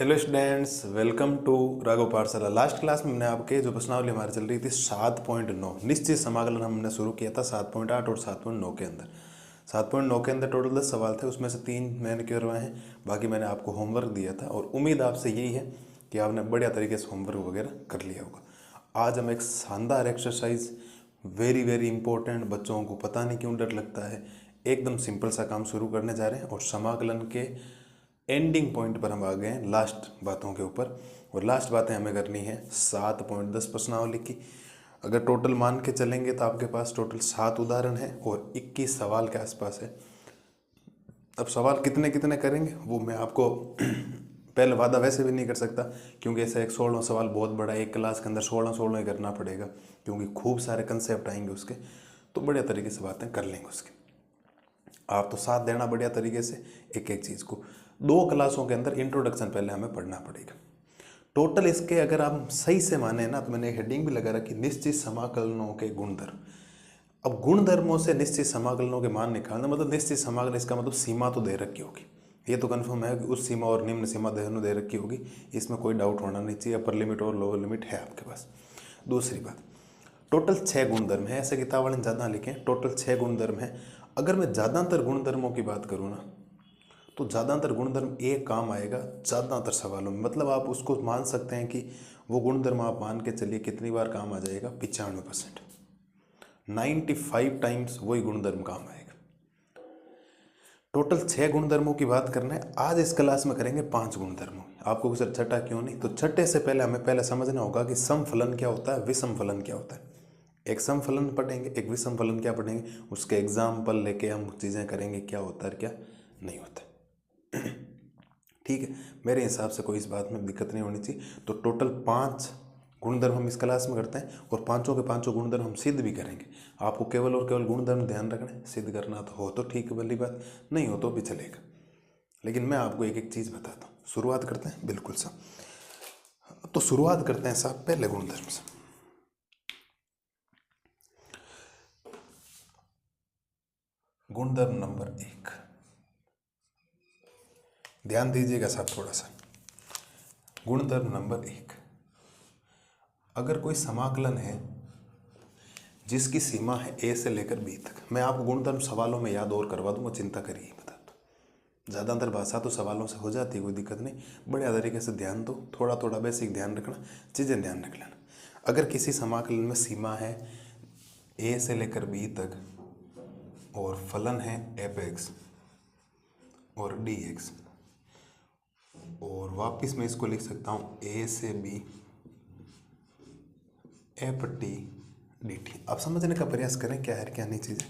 Hello students, welcome to Raghav Pathshala. Last class में मैंने आपके जो प्रश्नावली हमारी चल रही थी 7.9 निश्चित समाकलन हमने शुरू किया था 7.8 और 7.9 के अंदर। 7.9 के अंदर टोटल 10 सवाल थे, उसमें से 3 मैंने करवाए हैं, बाकी मैंने आपको होमवर्क दिया था और उम्मीद आपसे यही है कि आपने बढ़िया तरीके से होमवर्क वगैरह कर लिया होगा। आज हम एक शानदार एक्सरसाइज, वेरी वेरी इंपॉर्टेंट, बच्चों को पता नहीं क्यों डर लगता है, एकदम सिंपल सा काम शुरू करने जा रहे हैं और समाकलन के एंडिंग पॉइंट पर हम आ गए हैं, लास्ट बातों के ऊपर। और लास्ट बातें हमें करनी है 7.10 प्रश्नावली की। अगर टोटल मान के चलेंगे तो आपके पास टोटल 7 उदाहरण है और 21 सवाल के आसपास है। अब सवाल कितने कितने करेंगे वो मैं आपको पहले वादा वैसे भी नहीं कर सकता, क्योंकि ऐसा एक 16 सवाल बहुत बड़ा, एक क्लास के अंदर 16 ही करना पड़ेगा, क्योंकि खूब सारे कंसेप्ट आएंगे उसके, तो बढ़िया तरीके से बातें कर लेंगे उसके। आप तो साथ देना बढ़िया तरीके से एक एक चीज़ को। 2 क्लासों के अंदर इंट्रोडक्शन पहले हमें पढ़ना पड़ेगा। टोटल इसके अगर आप सही से माने ना तो मैंने हेडिंग भी लगा रखी, निश्चित समाकलनों के गुणधर्म। अब गुणधर्मों से निश्चित समाकलनों के मान निकालना मतलब निश्चित समाकलन, इसका मतलब सीमा तो दे रखी होगी, ये तो कन्फर्म है कि उस सीमा और निम्न सीमा दोनों दे रखी होगी, इसमें कोई डाउट होना नहीं चाहिए। अपर लिमिट और लोअर लिमिट है आपके पास। दूसरी बात, टोटल 6 गुणधर्म है, ऐसे किताब वाले ज़्यादा लिखे, टोटल 6 गुणधर्म है। अगर मैं ज़्यादातर गुणधर्मों की बात करूँ ना तो ज़्यादातर गुणधर्म एक काम आएगा ज़्यादातर सवालों में, मतलब आप उसको मान सकते हैं कि वो गुणधर्म आप मान के चलिए कितनी बार काम आ जाएगा, 95%, 95 टाइम्स वही गुणधर्म काम आएगा। टोटल 6 गुणधर्मों की बात करना है, आज इस क्लास में करेंगे 5 गुणधर्मों। आपको सर छठा क्यों नहीं, तो छठे से पहले हमें पहले समझना होगा कि समफलन क्या होता है, विषम फलन क्या होता है। एक समफलन पढ़ेंगे, एक विषम फलन क्या पढ़ेंगे, उसके एग्जाम्पल लेके हम चीज़ें करेंगे क्या होता है क्या नहीं होता। ठीक है, मेरे हिसाब से कोई इस बात में दिक्कत नहीं होनी चाहिए। तो टोटल 5 गुणधर्म हम इस क्लास में करते हैं और पांचों के पांचों गुणधर्म हम सिद्ध भी करेंगे। आपको केवल और केवल गुणधर्म ध्यान रखना है, सिद्ध करना तो हो तो ठीक है, वाली बात, नहीं हो तो भी चलेगा, लेकिन मैं आपको एक एक चीज़ बताता हूँ। शुरुआत करते हैं बिल्कुल सा, तो शुरुआत करते हैं साहब पहले गुणधर्म से। गुणधर्म नंबर 1, ध्यान दीजिएगा साहब थोड़ा सा। गुणधर्म नंबर 1, अगर कोई समाकलन है जिसकी सीमा है a से लेकर b तक, मैं आपको गुणधर्म सवालों में याद और करवा दूंगा, चिंता करिए, बता दो। ज़्यादातर भाषा तो सवालों से हो जाती है, कोई दिक्कत नहीं, बढ़िया तरीके से ध्यान दो, थोड़ा थोड़ा बेसिक ध्यान रखना, चीज़ें ध्यान रख लेना। अगर किसी समाकलन में सीमा है a से लेकर b तक और फलन है f(x) और dx, और वापिस मैं इसको लिख सकता हूँ a से b f(t) dt। अब समझने का प्रयास करें क्या है क्या नहीं चीज़ें।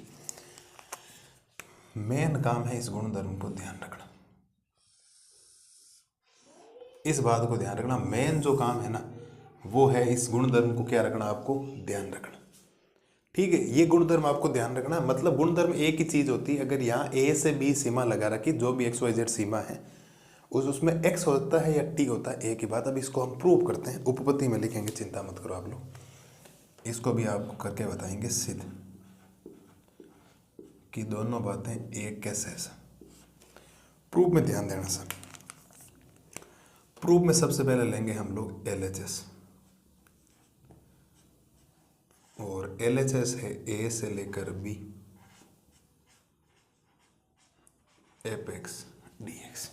मेन काम है इस गुणधर्म को ध्यान रखना, इस बात को ध्यान रखना। मेन जो काम है ना वो है इस गुणधर्म को क्या रखना, आपको ध्यान रखना। ठीक है, ये गुणधर्म आपको ध्यान रखना, मतलब गुणधर्म एक ही चीज होती है। अगर यहाँ a से b सीमा लगा रखी, जो भी XYZ सीमा है उसमें x होता है या t होता है, एक ही बात। अब इसको हम प्रूव करते हैं, उपपत्ति में लिखेंगे, चिंता मत करो आप लोग, इसको भी आपको करके बताएंगे सिद्ध कि दोनों बातें एक कैसे ऐसा। प्रूफ में ध्यान देना सर। प्रूफ में सबसे पहले लेंगे हम लोग LHS, और LHS है a से लेकर b f(x) dx।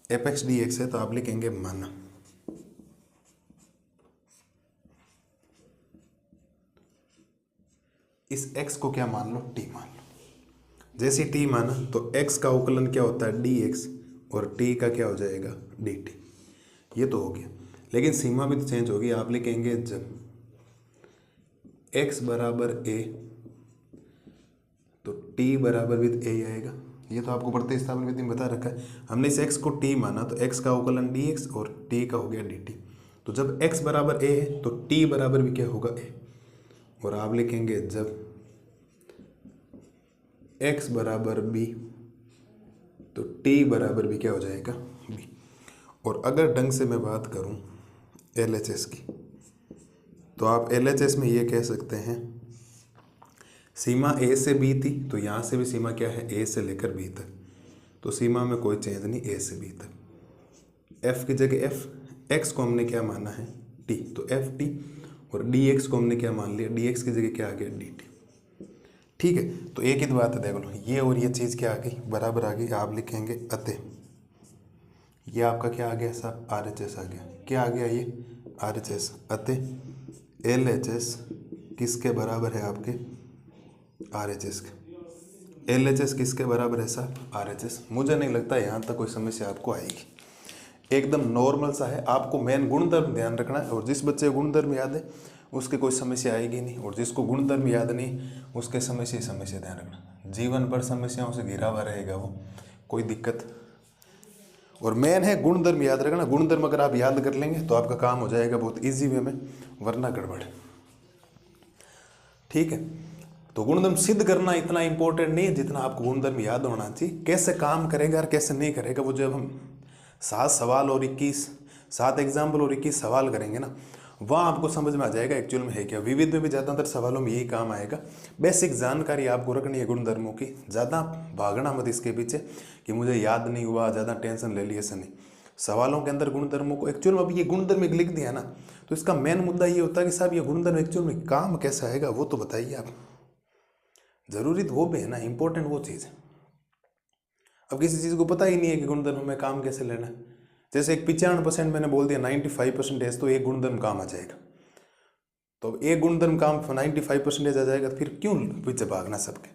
f(x) dx है तो आप लिखेंगे माना इस x को क्या मान लो, t मान लो। जैसे t माना तो x का अवकलन क्या होता है dx, और t का क्या हो जाएगा dt। ये तो हो गया, लेकिन सीमा भी तो चेंज होगी। आप लिखेंगे जब x बराबर a तो t बराबर भी a आएगा। ये तो आपको प्रतिस्थापन विधि में बता रखा है हमने। इस x को t माना तो x का अवकलन dx और t का हो गया dt। तो जब x बराबर a है तो t बराबर भी क्या होगा a, और आप लिखेंगे जब x बराबर b तो t बराबर भी क्या हो जाएगा b। और अगर ढंग से मैं बात करूं LHS की, तो आप LHS में ये कह सकते हैं सीमा a से b थी, तो यहाँ से भी सीमा क्या है a से लेकर b तक, तो सीमा में कोई चेंज नहीं ए से बी तक। एफ की जगह एफ, एक्स को हमने क्या माना है टी, तो एफ टी, और डी एक्स को हमने क्या मान लिया, डी एक्स की जगह क्या आ गया डी टी। ठीक है, तो एक ही बात है, देख लो ये और ये चीज़ क्या आ गई बराबर आ गई। आप लिखेंगे अतः ये आपका क्या आ गया साहब आर एच एस आ गया। क्या आ गया ये आर एच एस। अतः एल एच एस किसके बराबर है आपके आर एच एस के। एल एच एस किसके बराबर है साहब आर एच एस। मुझे नहीं लगता यहाँ तक कोई समस्या आपको आएगी, एकदम नॉर्मल सा है। आपको मेन गुणधर्म ध्यान रखना है, और जिस बच्चे को गुणधर्म याद है उसके कोई समस्या आएगी नहीं, और जिसको गुणधर्म याद नहीं उसके समस्या ध्यान रखना। जीवन भर समस्याओं से घिरा हुआ रहेगा वो, कोई दिक्कत। और मेन है गुणधर्म याद रखना। गुणधर्म अगर आप याद कर लेंगे तो आपका काम हो जाएगा बहुत इजी वे में, वरना गड़बड़। ठीक है, तो गुणधर्म सिद्ध करना इतना इंपॉर्टेंट नहीं है जितना आपको गुणधर्म याद होना चाहिए। कैसे काम करेगा और कैसे नहीं करेगा वो जब हम 7 सवाल और 7 एग्जाम्पल और 21 सवाल करेंगे ना, वहाँ आपको समझ में आ जाएगा एक्चुअल में है क्या। विविध में भी ज़्यादातर सवालों में यही काम आएगा। बेसिक जानकारी आपको रखनी है गुणधर्मों की, ज़्यादा भागना मत इसके पीछे कि मुझे याद नहीं हुआ, ज़्यादा टेंशन ले ली, ऐसा नहीं। सवालों के अंदर गुणधर्मों को एक्चुअल में अभी ये गुणधर्म एक लिख दिया ना, तो इसका मेन मुद्दा ये होता है कि साहब ये गुणधर्म एक्चुअल में काम कैसा आएगा वो तो बताइए आप। जरूरी तो वो भी है ना, इंपॉर्टेंट वो चीज़ है। अब किसी चीज़ को पता ही नहीं है कि गुणधर्म में काम कैसे लेना है। जैसे एक 95% मैंने बोल दिया 95% तो एक गुणधर्म काम आ जाएगा। तो अब एक गुणधर्म काम 95% आ जाएगा तो फिर क्यों पीछे भागना सबके।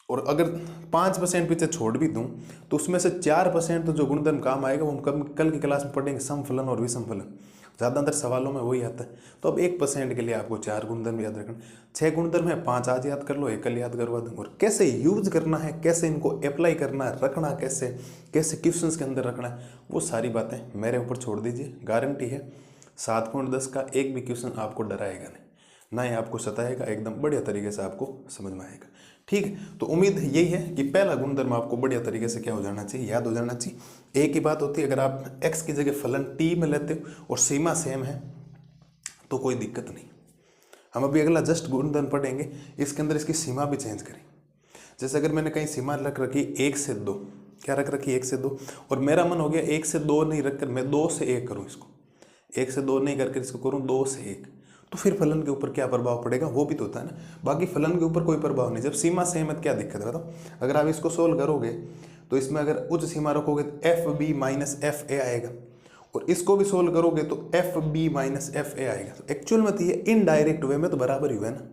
और अगर 5% पीछे छोड़ भी दूं तो उसमें से 4% तो जो गुणधर्म काम आएगा वो हम कल की क्लास में पढ़ेंगे, समफलन और विषमफलन। ज़्यादातर सवालों में वही आता है। तो अब 1% के लिए आपको 4 गुणधर्म याद रखना। 6 गुणधर्म है, 5 आज याद कर लो, 1 कल याद करवा दूँ। और कैसे यूज करना है, कैसे इनको अप्लाई करना है, रखना कैसे क्वेश्चंस के अंदर रखना है, वो सारी बातें मेरे ऊपर छोड़ दीजिए। गारंटी है 7.10 का एक भी क्वेश्चन आपको डराएगा नहीं, ना ही आपको सताएगा, एकदम बढ़िया तरीके से आपको समझ में आएगा। ठीक है, तो उम्मीद यही है कि पहला गुणधर्म आपको बढ़िया तरीके से क्या हो जाना चाहिए, याद हो जाना चाहिए। एक ही बात होती है, अगर आप x की जगह फलन t में लेते हो और सीमा सेम है तो कोई दिक्कत नहीं। हम अभी अगला जस्ट गुणधर्म पढ़ेंगे, इसके अंदर इसकी सीमा भी चेंज करें। जैसे अगर मैंने कहीं सीमा रख रखी 1 से 2, क्या रख रखी 1 से 2, और मेरा मन हो गया 1 से 2 नहीं रखकर मैं 2 से 1 करूँ इसको, 1 से 2 नहीं करके इसको करूँ 2 से 1, तो फिर फलन के ऊपर क्या प्रभाव पड़ेगा वो भी तो होता है ना। बाकी फलन के ऊपर कोई प्रभाव नहीं। जब सीमा सेम है क्या दिक्कत है बताओ। अगर आप इसको सोल्व करोगे तो इसमें अगर उच्च सीमा रखोगे तो F B minus F A आएगा, और इसको भी सोल्व करोगे तो F B minus F A आएगा। तो एक्चुअल में तो ये इनडायरेक्ट वे में तो बराबर ही हुआ है ना।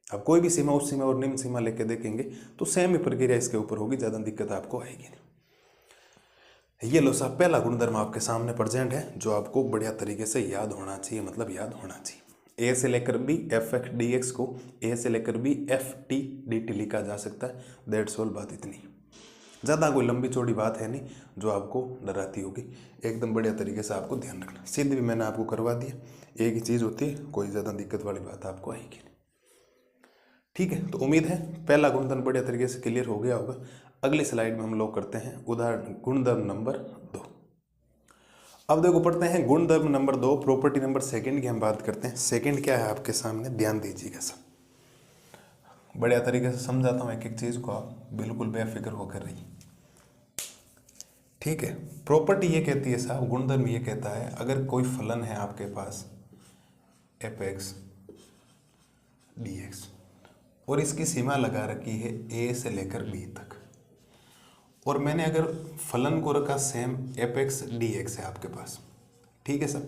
अब कोई भी सीमा उच्च सीमा और निम्न सीमा लेके देखेंगे तो सेम ही प्रक्रिया इसके ऊपर होगी, ज़्यादा दिक्कत आपको आएगी नहीं। ये लो साहब, पहला गुणधर्म आपके सामने प्रेजेंट है जो आपको बढ़िया तरीके से याद होना चाहिए, मतलब याद होना चाहिए। ए से लेकर B F X D X को ए से लेकर B F T D T लिखा जा सकता है। दैट्स ऑल, बात इतनी, ज़्यादा कोई लंबी चौड़ी बात है नहीं जो आपको डराती होगी। एकदम बढ़िया तरीके से आपको ध्यान रखना। सिद्ध भी मैंने आपको करवा दिया, एक ही चीज़ होती है, कोई ज़्यादा दिक्कत वाली बात आपको आएगी नहीं। ठीक है, तो उम्मीद है पहला गुणधर्म बढ़िया तरीके से क्लियर हो गया होगा। अगली स्लाइड में हम लोग करते हैं उदाहरण गुणधर्म नंबर 2। अब देखो पढ़ते हैं गुणधर्म नंबर 2, प्रॉपर्टी नंबर सेकंड की हम बात करते हैं। सेकंड क्या है आपके सामने, ध्यान दीजिएगा सब, बढ़िया तरीके से समझाता हूँ एक एक चीज़ को, आप बिल्कुल बेफिक्र होकर रहिए। ठीक है, प्रॉपर्टी ये कहती है साहब, गुणधर्म ये कहता है अगर कोई फलन है आपके पास एफ एक्स डी एक्स और इसकी सीमा लगा रखी है ए से लेकर बी तक, और मैंने अगर फलन को रखा same F X D x है आपके पास। ठीक है सर,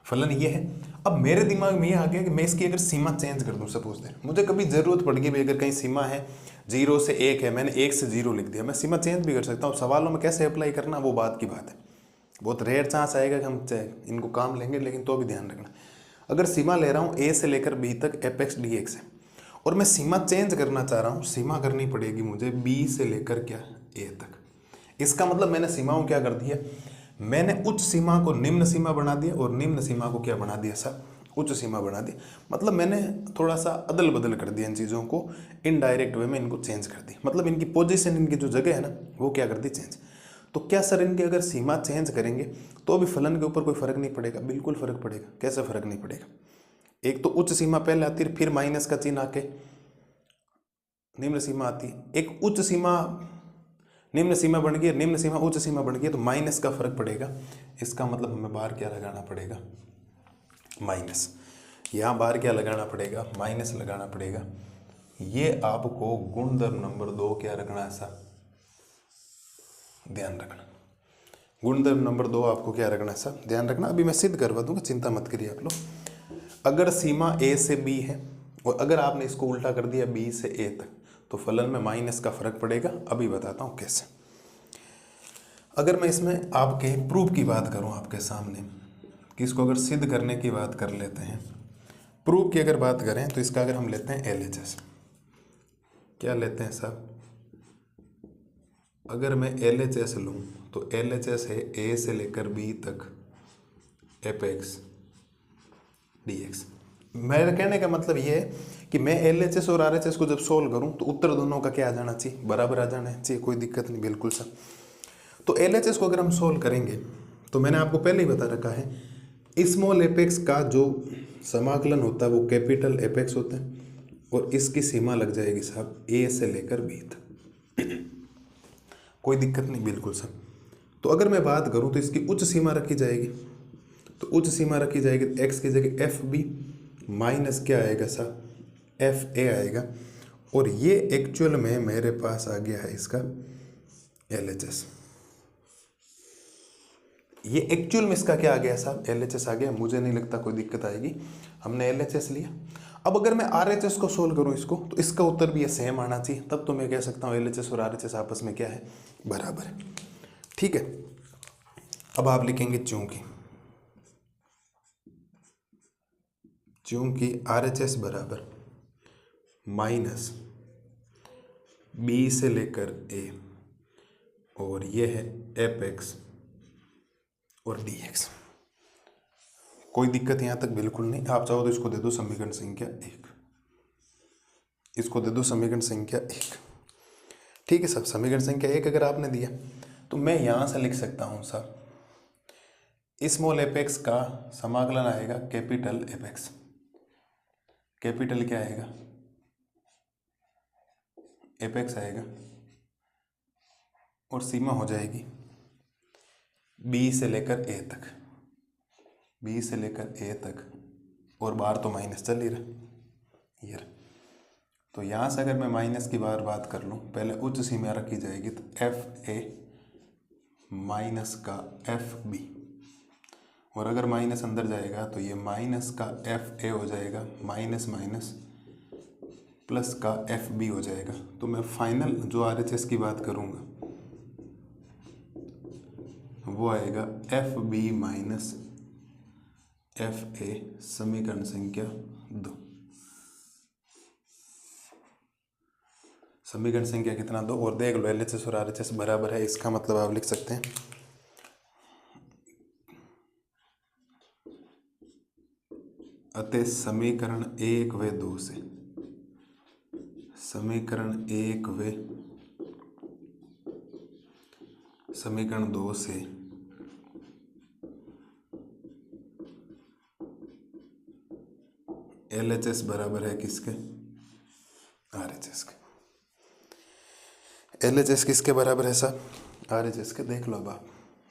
फलन ये है। अब मेरे दिमाग में ये आ गया कि मैं इसकी अगर सीमा चेंज कर दूं, सपोज दैट मुझे कभी ज़रूरत पड़ गई भाई, अगर कहीं सीमा है 0 से 1 है, मैंने 1 से 0 लिख दिया, मैं सीमा चेंज भी कर सकता हूँ। सवालों में कैसे अप्लाई करना वो बात की बात है, बहुत रेयर चांस आएगा कि हम इनको काम लेंगे, लेकिन तो भी ध्यान रखना। अगर सीमा ले रहा हूँ ए से लेकर बी तक एफ एक्स डी एक्स है, और मैं सीमा चेंज करना चाह रहा हूँ, सीमा करनी पड़ेगी मुझे बी से लेकर क्या ए तक। इसका मतलब मैंने सीमाओं क्या कर दिया, मैंने उच्च सीमा को निम्न सीमा बना दिया और निम्न सीमा को क्या बना दिया सर, उच्च सीमा बना दिया। मतलब मैंने थोड़ा सा अदल बदल कर दिया इन चीज़ों को, इनडायरेक्ट वे में इनको चेंज कर दी। मतलब इनकी पोजीशन, इनकी जो जगह है ना वो क्या कर दी, चेंज। तो क्या सर इनकी अगर सीमा चेंज करेंगे तो भी फलन के ऊपर कोई फर्क नहीं पड़ेगा? बिल्कुल फर्क पड़ेगा। कैसे फर्क नहीं पड़ेगा, एक तो उच्च सीमा पहले आती है, फिर माइनस का चिन्ह आके निम्न सीमा आती है। एक उच्च सीमा निम्न सीमा बन गई, निम्न सीमा उच्च सीमा बन गई, तो माइनस का फर्क पड़ेगा। इसका मतलब हमें बाहर क्या लगाना पड़ेगा, माइनस। यहाँ बाहर क्या लगाना पड़ेगा, माइनस लगाना पड़ेगा। ये आपको गुणधर्म नंबर 2 क्या रखना है साहब, ध्यान रखना। गुणधर्म नंबर 2 आपको क्या रखना है साहब, ध्यान रखना। अभी मैं सिद्ध करवा दूंगा, चिंता मत करिए आप लोग। अगर सीमा ए से बी है और अगर आपने इसको उल्टा कर दिया बी से ए तक, तो फलन में माइनस का फर्क पड़ेगा। अभी बताता हूँ कैसे। अगर मैं इसमें आपके प्रूफ की बात करूँ आपके सामने, कि इसको अगर सिद्ध करने की बात कर लेते हैं, प्रूफ की अगर बात करें तो इसका अगर हम लेते हैं LHS, क्या लेते हैं साहब, अगर मैं LHS लूँ तो LHS है ए से लेकर बी तक fx dx। मेरे कहने का मतलब ये है कि मैं LHS और RHS को जब सोल्व करूँ तो उत्तर दोनों का क्या आ जाना चाहिए, बराबर आ जाना चाहिए, कोई दिक्कत नहीं, बिल्कुल सा। तो LHS को अगर हम सोल्व करेंगे तो मैंने आपको पहले ही बता रखा है, स्मॉल एपेक्स का जो समाकलन होता है वो कैपिटल एपेक्स होता है, और इसकी सीमा लग जाएगी साहब ए से लेकर बी तक। कोई दिक्कत नहीं, बिल्कुल सब। तो अगर मैं बात करूं तो इसकी उच्च सीमा रखी जाएगी, तो उच्च सीमा रखी जाएगी तो एक्स की जगह एफ बी माइनस क्या आएगा साहब, एफ ए आएगा। और ये एक्चुअल में मेरे पास आ गया है इसका LHS। ये एक्चुअल में इसका क्या आ गया साहब, LHS आ गया। मुझे नहीं लगता कोई दिक्कत आएगी, हमने LHS लिया। अब अगर मैं RHS को सोल्व करूं इसको, तो इसका उत्तर भी ये सेम आना चाहिए, तब तो मैं कह सकता हूं LHS और RHS आपस में क्या है, बराबर है। ठीक है, अब आप लिखेंगे चूंकि RHS बराबर माइनस बी से लेकर ए, और ये है एपेक्स और dx। कोई दिक्कत यहाँ तक बिल्कुल नहीं। आप चाहो तो इसको दे दो समीकरण संख्या 1, इसको दे दो समीकरण संख्या 1। ठीक है साहब, समीकरण संख्या 1 अगर आपने दिया तो मैं यहाँ से लिख सकता हूँ साहब, स्मॉल एपेक्स का समाकलन आएगा कैपिटल एपेक्स। कैपिटल क्या आएगा, एपेक्स आएगा, और सीमा हो जाएगी बी से लेकर ए तक, बी से लेकर ए तक, और बाहर तो माइनस चल ही रहा ये। तो यहाँ से अगर मैं माइनस की बात कर लूँ, पहले उच्च सीमा रखी जाएगी तो एफ ए माइनस का एफ बी, और अगर माइनस अंदर जाएगा तो ये माइनस का एफ ए हो जाएगा, माइनस माइनस प्लस का एफ बी हो जाएगा। तो मैं फाइनल जो RHS की बात करूँगा वो आएगा F B minus F A, समीकरण संख्या 2। समीकरण संख्या कितना 2, और देख लो LHS और RHS बराबर है, इसका मतलब आप लिख सकते हैं अतः समीकरण 1 व 2 से, समीकरण 1 व समीकरण 2 से LHS बराबर है किसके, RHS के। LHS किसके बराबर है साहब, RHS के। देख लो अब आप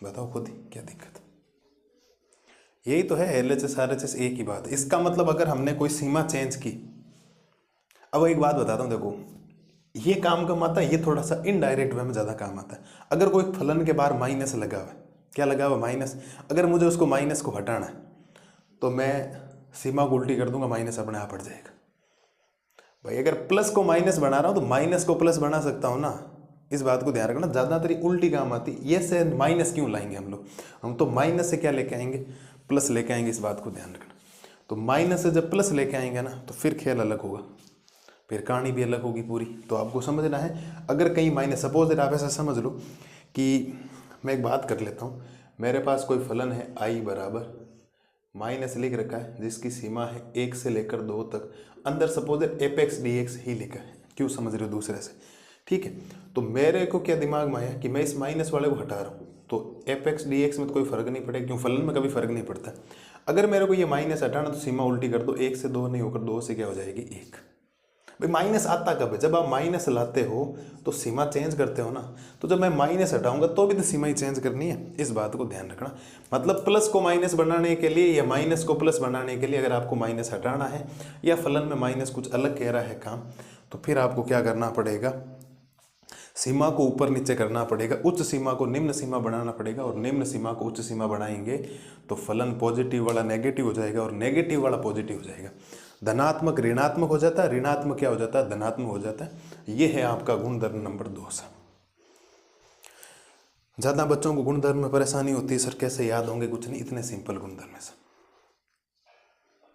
बताओ खुद ही क्या दिक्कत। यही तो है LHS RHS एक ही बात है। इसका मतलब अगर हमने कोई सीमा चेंज की, अब एक बात बताता हूँ, देखो ये काम कम आता है, ये थोड़ा सा इनडायरेक्ट वे में ज़्यादा काम आता है। अगर कोई फलन के बाहर माइनस लगा हुआ है, क्या लगा हुआ माइनस, अगर मुझे उसको माइनस को हटाना है तो मैं सीमा को उल्टी कर दूंगा, माइनस अपने आप हट जाएगा। भाई अगर प्लस को माइनस बना रहा हूँ तो माइनस को प्लस बना सकता हूँ ना, इस बात को ध्यान रखना। ज़्यादातर उल्टी काम आती, ये से माइनस क्यों लाएंगे हम लोग, हम तो माइनस से क्या लेके आएंगे, प्लस लेके आएंगे, इस बात को ध्यान रखना। तो माइनस से जब प्लस लेके आएंगे ना तो फिर खेल अलग होगा, फिर कहानी भी अलग होगी पूरी। तो आपको समझना है, अगर कहीं माइनस, सपोज आप ऐसा समझ लो कि मैं एक बात कर लेता हूँ, मेरे पास कोई फलन है आई बराबर माइनस लिख रखा है, जिसकी सीमा है 1 से लेकर 2 तक, अंदर सपोज एपेक्स dx ही लिखा है, क्यों समझ रहे हो दूसरे से, ठीक है। तो मेरे को क्या दिमाग में आया कि मैं इस माइनस वाले को हटा रहा हूँ, तो एपेक्स dx में तो कोई फर्क नहीं पड़ेगा, क्यों फलन में कभी फर्क नहीं पड़ता। अगर मेरे को ये माइनस हटाना तो सीमा उल्टी कर दो, 1 से 2 नहीं होकर 2 से क्या हो जाएगी 1। भाई माइनस आता कब है? जब आप माइनस लाते हो तो सीमा चेंज करते हो ना। तो जब मैं माइनस हटाऊंगा तो भी तो सीमा ही चेंज करनी है, इस बात को ध्यान रखना। मतलब प्लस को माइनस बनाने के लिए या माइनस को प्लस बनाने के लिए अगर आपको माइनस हटाना है या फलन में माइनस कुछ अलग कह रहा है काम, तो फिर आपको क्या करना पड़ेगा? सीमा को ऊपर नीचे करना पड़ेगा, उच्च सीमा को निम्न सीमा बनाना पड़ेगा, और निम्न सीमा को उच्च सीमा बनाएंगे तो फलन पॉजिटिव वाला नेगेटिव हो जाएगा और नेगेटिव वाला पॉजिटिव हो जाएगा। धनात्मक ऋणात्मक हो जाता है, ऋणात्मक क्या हो जाता है? धनात्मक हो जाता है। ये है आपका गुणधर्म नंबर 2 सा। ज़्यादा बच्चों को गुणधर्म में परेशानी होती है, सर कैसे याद होंगे? कुछ नहीं, इतने सिंपल गुणधर्म है सर।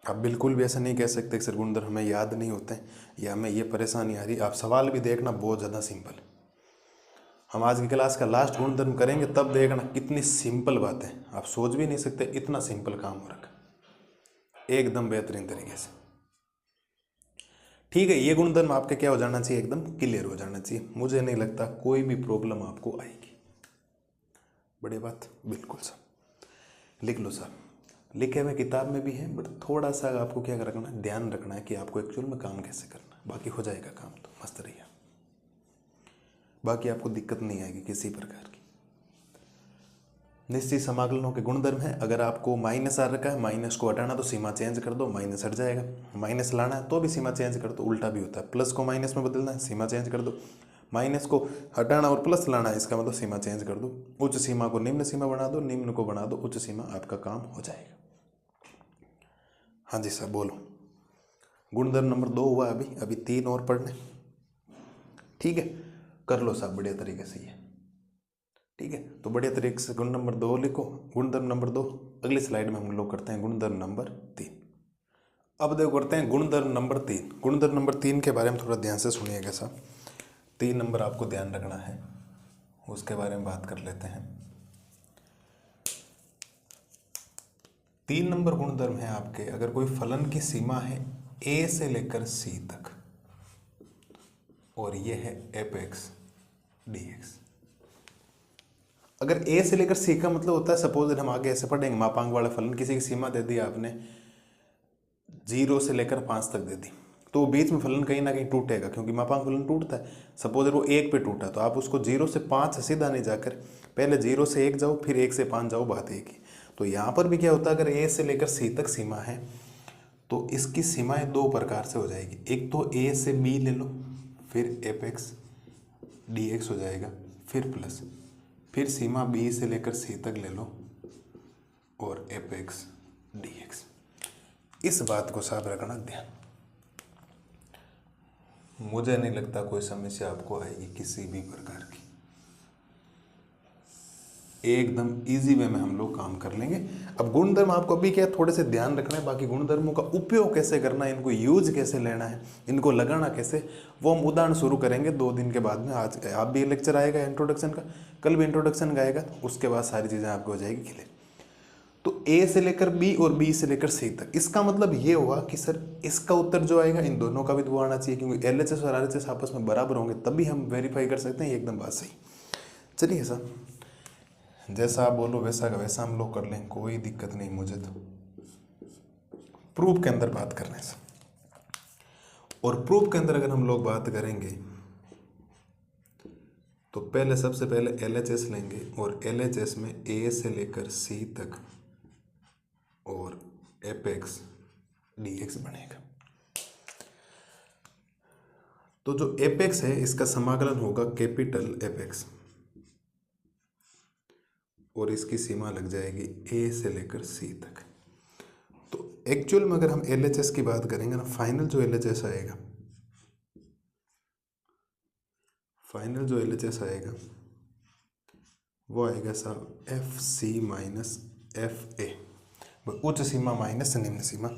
आप बिल्कुल भी ऐसा नहीं कह सकते कि सर गुणधर्म हमें याद नहीं होते या हमें ये परेशानी आ रही। आप सवाल भी देखना, बहुत ज़्यादा सिंपल। हम आज की क्लास का लास्ट गुणधर्म करेंगे तब देखना कितनी सिंपल बात है, आप सोच भी नहीं सकते इतना सिंपल काम हो रखा, एकदम बेहतरीन तरीके से। ठीक है, ये गुणधर्म आपके क्या हो जाना चाहिए? एकदम क्लियर हो जाना चाहिए। मुझे नहीं लगता कोई भी प्रॉब्लम आपको आएगी। बड़ी बात, बिल्कुल सर। लिख लो सर, लिखे हुए किताब में भी है, बट थोड़ा सा आपको क्या रखना है, ध्यान रखना है कि आपको एक्चुअल में काम कैसे करना है। बाकी हो जाएगा काम, तो मस्त रहिए, बाकी आपको दिक्कत नहीं आएगी किसी प्रकार की। निश्चित समाकलनों के गुणधर्म है, अगर आपको माइनस आ रखा है, माइनस को हटाना तो सीमा चेंज कर दो, माइनस हट जाएगा। माइनस लाना है तो भी सीमा चेंज कर दो, उल्टा भी होता है। प्लस को माइनस में बदलना है, सीमा चेंज कर दो। माइनस को हटाना और प्लस लाना है, इसका मतलब सीमा चेंज कर दो। उच्च सीमा को निम्न सीमा बना दो, निम्न को बना दो उच्च सीमा, आपका काम हो जाएगा। हाँ जी सर बोलो। गुणधर्म नंबर 2 हुआ, अभी 3 और पढ़ने। ठीक है, कर लो साहब बढ़िया तरीके से ये। ठीक है, तो बढ़िया तरीके से गुण नंबर 2 लिखो, गुणधर्म नंबर 2। अगली स्लाइड में हम लोग करते हैं गुणधर्म नंबर 3। अब देखो करते हैं गुणधर्म नंबर 3। गुणधर्म नंबर 3 के बारे में थोड़ा ध्यान से सुनिएगा साहब। 3 नंबर आपको ध्यान रखना है, उसके बारे में बात कर लेते हैं। 3 नंबर गुणधर्म है आपके, अगर कोई फलन की सीमा है a से लेकर c तक और ये है f(x) dx। अगर a से लेकर c का मतलब होता है, सपोज हम आगे ऐसे पढ़ेंगे, मापांक वाला फलन, किसी की सीमा दे दी आपने 0 से लेकर 5 तक दे दी, तो बीच में फलन कहीं ना कहीं टूटेगा, क्योंकि मापांक फलन टूटता है। सपोज वो 1 पे टूटा, तो आप उसको 0 से 5 सीधा नहीं जाकर पहले 0 से 1 जाओ, फिर 1 से 5 जाओ, बात एक ही। तो यहाँ पर भी क्या होता है, अगर a से लेकर c तक सीमा है तो इसकी सीमाएं 2 प्रकार से हो जाएगी। एक तो a से b ले लो, फिर f(x) dx हो जाएगा, फिर प्लस, फिर सीमा b से लेकर c तक ले लो और f(x) dx। इस बात को साफ रखना ध्यान, मुझे नहीं लगता कोई समस्या आपको आएगी किसी भी प्रकार की, एकदम इजी वे में हम लोग काम कर लेंगे। अब गुणधर्म आपको अभी क्या थोड़े से ध्यान रखना है, बाकी गुणधर्मों का उपयोग कैसे करना है, इनको यूज कैसे लेना है, इनको लगाना कैसे, वो हम उदाहरण शुरू करेंगे 2 दिन के बाद में। आज आप भी लेक्चर आएगा इंट्रोडक्शन का, कल भी इंट्रोडक्शन का आएगा, तो उसके बाद सारी चीज़ें आपको हो जाएगी क्लियर। तो a से लेकर b और b से लेकर c तक, इसका मतलब ये हुआ कि सर इसका उत्तर जो आएगा इन दोनों का भी तो आना चाहिए, क्योंकि LHS और RHS आपस में बराबर होंगे तभी हम वेरीफाई कर सकते हैं, एकदम बात सही। चलिए सर, जैसा आप बोलो वैसा का वैसा हम लोग कर लें, कोई दिक्कत नहीं मुझे तो। प्रूफ के अंदर बात कर रहे हैं सर, और प्रूफ के अंदर अगर हम लोग बात करेंगे तो पहले सबसे पहले LHS लेंगे, और LHS में a से लेकर c तक और f(x) dx बनेगा। तो जो f(x) है इसका समाकलन होगा कैपिटल f(x) और इसकी सीमा लग जाएगी a से लेकर c तक। तो एक्चुअल में अगर हम LHS की बात करेंगे ना, फाइनल जो LHS आएगा, फाइनल जो LHS आएगा वो आएगा साहब FC माइनस FA, उच्च सीमा माइनस निम्न सीमा।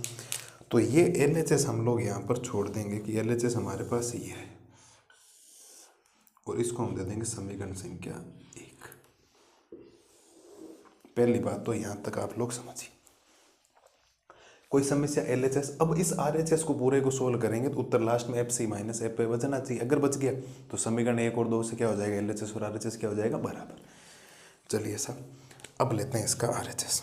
तो ये LHS हम लोग यहाँ पर छोड़ देंगे कि LHS हमारे पास ये है, और इसको हम दे देंगे समीकरण संख्या 1। पहली बात तो यहाँ तक आप लोग समझिए, कोई समस्या LHS। अब इस RHS को पूरे को सोल्व करेंगे तो उत्तर लास्ट में FC माइनस FA बचना चाहिए। अगर बच गया तो समीकरण 1 और 2 से क्या हो जाएगा, LHS और RHS क्या हो जाएगा, बराबर। चलिए साहब, अब लेते हैं इसका RHS।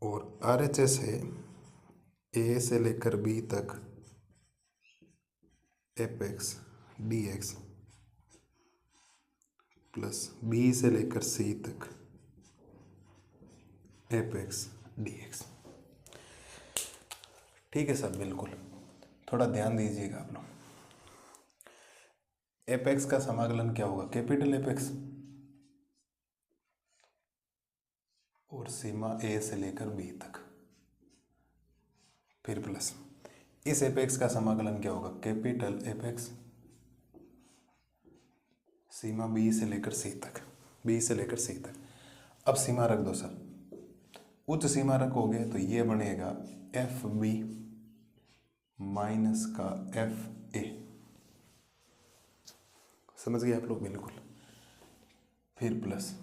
और RHS है A से लेकर B तक fx dx प्लस B से लेकर C तक fx dx। ठीक है सर, बिल्कुल। थोड़ा ध्यान दीजिएगा आप लोग। fx का समाकलन क्या होगा? कैपिटल fx और सीमा A से लेकर B तक, फिर प्लस इस fx का समाकलन क्या होगा? कैपिटल fx सीमा B से लेकर C तक, B से लेकर C तक। अब सीमा रख दो सर, उच्च सीमा रखोगे तो ये बनेगा FB माइनस का FA। समझ गए आप लोग? बिल्कुल। फिर प्लस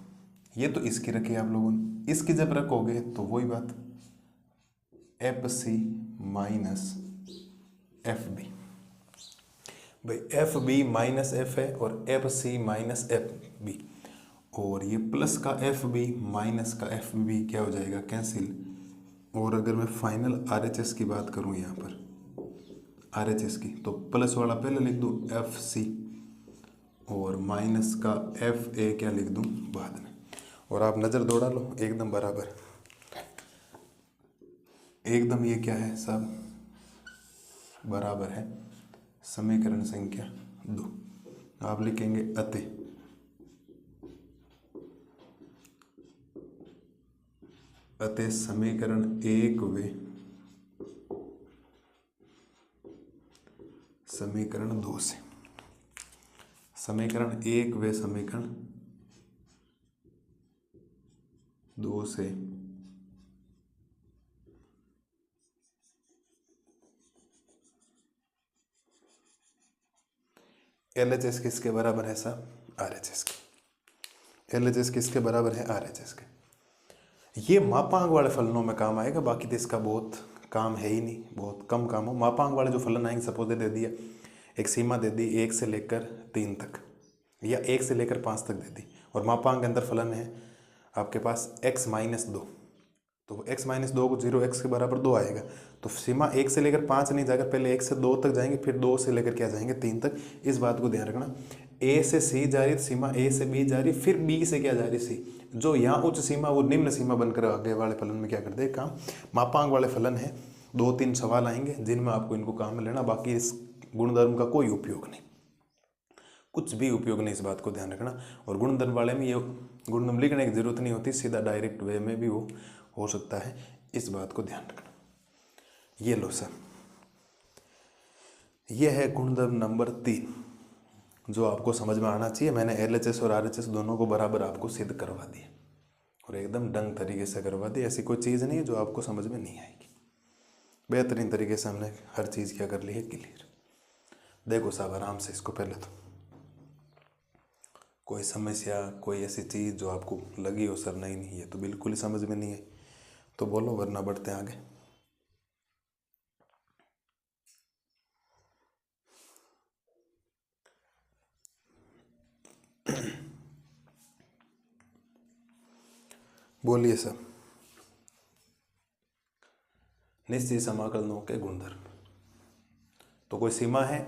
ये तो इसकी रखी आप लोगों ने, इसकी जब रखोगे तो वही बात FC माइनस FB। भाई FB माइनस F है और FC माइनस FB, और ये प्लस का FB माइनस का FB क्या हो जाएगा? कैंसिल। और अगर मैं फाइनल RHS की बात करूँ यहाँ पर RHS की, तो प्लस वाला पहले लिख दूँ FC और माइनस का FA क्या लिख दूँ बाद में। और आप नज़र दौड़ा लो, एकदम बराबर, एकदम ये क्या है सब बराबर है। समीकरण संख्या 2 आप लिखेंगे अतः समीकरण 1 व समीकरण 2 से, समीकरण 1 व समीकरण 2 से LHS किसके बराबर है साहब? RHS के। LHS किसके बराबर है? RHS के। ये मापांक वाले फलनों में काम आएगा, बाकी तो इसका बहुत काम है ही नहीं, बहुत कम काम हो। मापांक वाले जो फलन आएंगे, सपोज दे दिया एक सीमा दे दी 1 से लेकर 3 तक या 1 से लेकर 5 तक दे दी, और मापांक के अंदर फलन है आपके पास x माइनस 2, तो x माइनस 2 को 0x के बराबर 2 आएगा। तो सीमा 1 से लेकर 5 नहीं जाकर पहले 1 से 2 तक जाएंगे, फिर 2 से लेकर क्या जाएंगे? 3 तक। इस बात को ध्यान रखना। A से C जा रही, सीमा A से B जा रही, फिर B से क्या जा रही? C। जो यहाँ उच्च सीमा वो निम्न सीमा बनकर आगे वाले फलन में क्या करते हैं? काम। मापांक वाले फलन है। 2-3 सवाल आएंगे जिनमें आपको इनको काम में लेना, बाकी इस गुणधर्म का कोई उपयोग नहीं, कुछ भी उपयोग नहीं, इस बात को ध्यान रखना। और गुणधर्म वाले में ये गुणधर्म लिखने की जरूरत नहीं होती, सीधा डायरेक्ट वे में भी वो हो सकता है, इस बात को ध्यान रखना। ये लो सर, ये है गुणधर्म नंबर 3 जो आपको समझ में आना चाहिए। मैंने LHS और RHS दोनों को बराबर आपको सिद्ध करवा दिया और एकदम ढंग तरीके से करवा दी। ऐसी कोई चीज़ नहीं है जो आपको समझ में नहीं आएगी। बेहतरीन तरीके से हमने हर चीज़ क्या कर ली है? क्लियर। देखो साहब आराम से इसको, पहले तो कोई समस्या, कोई ऐसी चीज़ जो आपको लगी हो सर नहीं ये तो बिल्कुल ही समझ में नहीं है तो बोलो, वरना बढ़ते हैं आगे। बोलिए सर। निश्चित समाकलनों के गुणधर्म, तो कोई सीमा है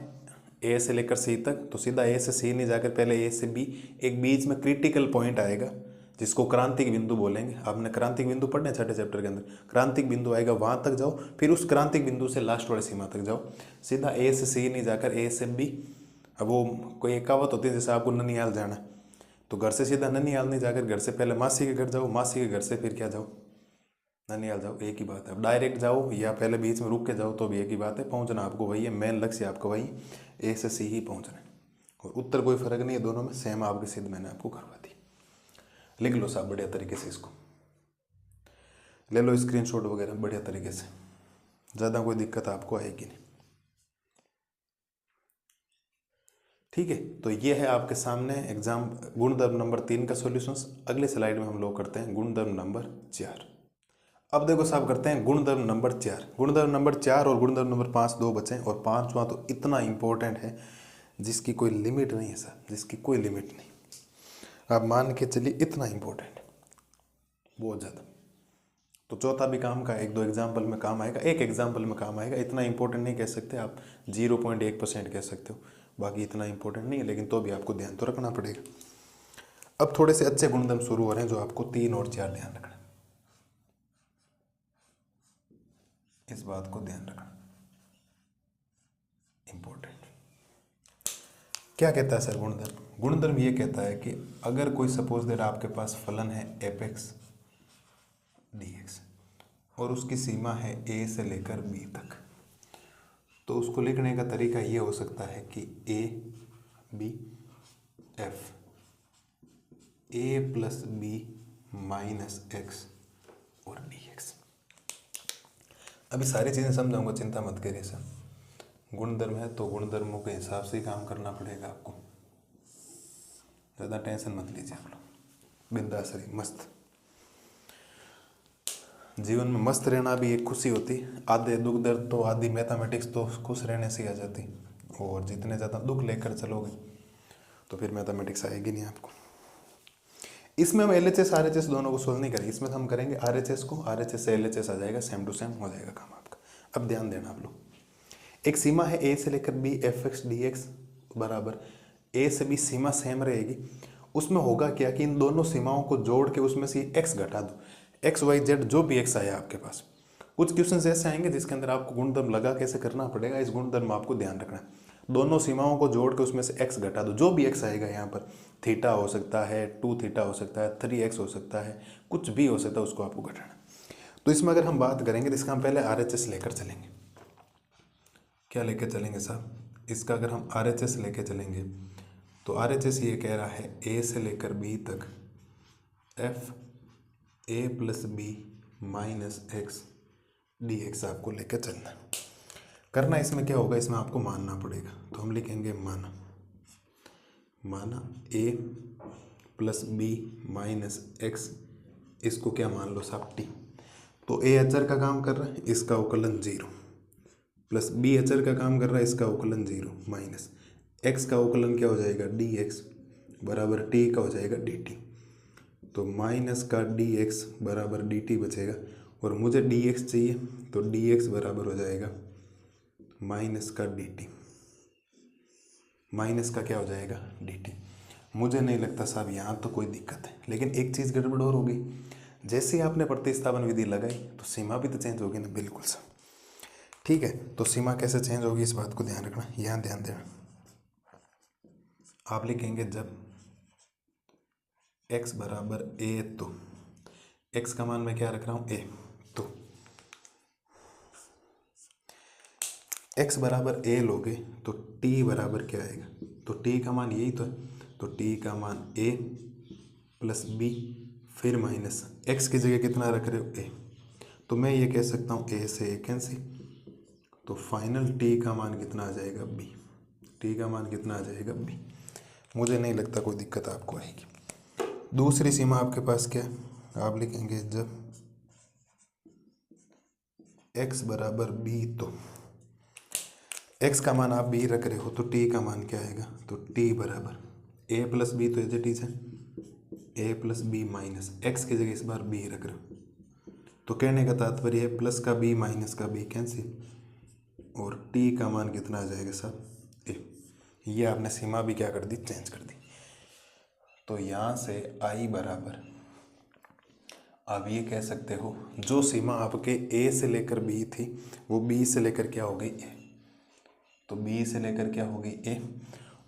A से लेकर C तक, तो सीधा A से C नहीं जाकर पहले A से B, एक बीच में क्रिटिकल पॉइंट आएगा जिसको क्रांतिक बिंदु बोलेंगे। आपने क्रांतिक बिंदु पढ़ने छठे चैप्टर के अंदर, क्रांतिक बिंदु आएगा, वहां तक जाओ, फिर उस क्रांतिक बिंदु से लास्ट वाली सीमा तक जाओ। सीधा A से C नहीं जाकर A से B। अब वो कोई एक कहावत होती है, जैसे आपको ननिहाल जाना तो घर से सीधा ननिहाल नहीं जाकर घर से पहले मासी के घर जाओ, मासी के घर से फिर क्या जाओ? ननिहाल जाओ, एक ही बात है। अब डायरेक्ट जाओ या पहले बीच में रुक के जाओ तो भी एक ही बात है, पहुंचना आपको वही है, मेन लक्ष्य आपका वही A से C ही पहुंचना है। और उत्तर कोई फर्क नहीं है, दोनों में सेम आपके सिद्ध मैंने आपको करवा दी। लिख लो साहब बढ़िया तरीके से, इसको ले लो स्क्रीनशॉट वगैरह बढ़िया तरीके से, ज़्यादा कोई दिक्कत आपको आएगी नहीं। ठीक है, तो ये है आपके सामने एग्जाम गुणधर्म नंबर 3 का सॉल्यूशंस। अगले स्लाइड में हम लोग करते हैं गुणधर्म नंबर 4। अब देखो साहब करते हैं गुणधर्म नंबर 4। गुणधर्म नंबर 4 और गुणधर्म नंबर 5 दो बचे, और पांचवा तो इतना इंपॉर्टेंट है जिसकी कोई लिमिट नहीं है सर, जिसकी कोई लिमिट नहीं। आप मान के चलिए इतना इंपॉर्टेंट है, बहुत ज़्यादा। तो चौथा भी काम का, एक दो एग्जाम्पल में काम आएगा, एक एग्जाम्पल में काम आएगा। इतना इंपॉर्टेंट नहीं कह सकते आप, 0.1% कह सकते हो, बाकी इतना इंपॉर्टेंट नहीं है, लेकिन तो भी आपको ध्यान तो रखना पड़ेगा। अब थोड़े से अच्छे गुणधर्म शुरू हो रहे हैं जो आपको 3 और 4 ध्यान रखना, इस बात को ध्यान रखना इंपॉर्टेंट। क्या कहता है सर गुणधर्म? गुणधर्म ये कहता है कि अगर कोई सपोज दैट आपके पास फलन है f(x) dx और उसकी सीमा है a से लेकर b तक, तो उसको लिखने का तरीका ये हो सकता है कि a b f a plus b minus x और dx। अभी सारी चीज़ें समझाऊंगा, चिंता मत करिए सर। गुणधर्म है तो गुणधर्मों के हिसाब से ही काम करना पड़ेगा आपको, ज़्यादा टेंशन मत लीजिए आप लोग, बिंदास रहिए, मस्त। जीवन में मस्त रहना भी एक खुशी होती, आधे दुख दर्द तो आधी मैथमेटिक्स तो खुश रहने से ही आ जाती, और जितने ज़्यादा दुख लेकर चलोगे तो फिर मैथमेटिक्स आएगी नहीं आपको। इसमें हम LHS RHS दोनों को सोल्व नहीं करेंगे, इसमें हम करेंगे RHS को, RHS से LHS आ जाएगा, सेम टू सेम हो जाएगा काम आपका। अब ध्यान देना आप लोग, एक सीमा है a से लेकर b f(x) dx बराबर a से b, सीमा सेम रहेगी। उसमें होगा क्या कि इन दोनों सीमाओं को जोड़ के उसमें से x घटा दो, x y z जो भी x आया आपके पास। कुछ क्वेश्चन ऐसे आएंगे जिसके अंदर आपको गुणधर्म लगा कैसे करना पड़ेगा, इस गुणधर्म आपको ध्यान रखना है। दोनों सीमाओं को जोड़ के उसमें से x घटा दो, जो भी x आएगा यहाँ पर, थीटा हो सकता है, 2 थीटा हो सकता है, 3x हो सकता है, कुछ भी हो सकता है, उसको आपको घटाना। तो इसमें अगर हम बात करेंगे तो इसका हम पहले RHS लेकर चलेंगे। क्या लेकर चलेंगे साहब? इसका अगर हम RHS लेकर चलेंगे तो RHS ये कह रहा है a से लेकर b तक f a plus b minus x dx आपको लेकर चलना करना। इसमें क्या होगा, इसमें आपको मानना पड़ेगा, तो हम लिखेंगे माना a plus b minus x, इसको क्या मान लो साहब t। तो a अचर का काम कर रहा है, इसका अवकलन 0, प्लस b अचर का काम कर रहा है, इसका अवकलन 0, माइनस x का अवकलन क्या हो जाएगा dx बराबर t का हो जाएगा dt। तो माइनस का dx बराबर dt बचेगा, और मुझे dx चाहिए तो dx बराबर हो जाएगा माइनस का dt, माइनस का क्या हो जाएगा dt। मुझे नहीं लगता साहब यहाँ तो कोई दिक्कत है, लेकिन एक चीज़ गड़बड़ और होगी, जैसे ही आपने प्रतिस्थापन विधि लगाई तो सीमा भी तो चेंज होगी ना। बिल्कुल सर, ठीक है। तो सीमा कैसे चेंज होगी, इस बात को ध्यान रखना, यहाँ ध्यान देना। आप लिखेंगे जब x बराबर a, तो x का मान मैं क्या रख रहा हूँ a, तो x बराबर a लोगे तो t बराबर क्या आएगा, तो t का मान यही तो है, तो t का मान a प्लस b फिर माइनस x की जगह कितना रख रहे हो a, तो मैं ये कह सकता हूँ a से a कैंसिल, तो फाइनल t का मान कितना आ जाएगा b, t का मान कितना आ जाएगा b। मुझे नहीं लगता कोई दिक्कत आपको आएगी। दूसरी सीमा आपके पास क्या है, आप लिखेंगे जब x बराबर b, तो x का मान आप b रख रहे हो तो t का मान क्या आएगा, तो t बराबर a प्लस b, तो एज इट इज है a plus b minus x की जगह इस बार b रख रहे हो, तो कहने का तात्पर्य है प्लस का b माइनस का b कैंसिल, और t का मान कितना आ जाएगा साहब a। ये आपने सीमा भी क्या कर दी, चेंज कर दी। तो यहाँ से i बराबर, आप ये कह सकते हो जो सीमा आपके a से लेकर b थी वो b से लेकर क्या हो गई a, तो b से लेकर क्या हो गई a,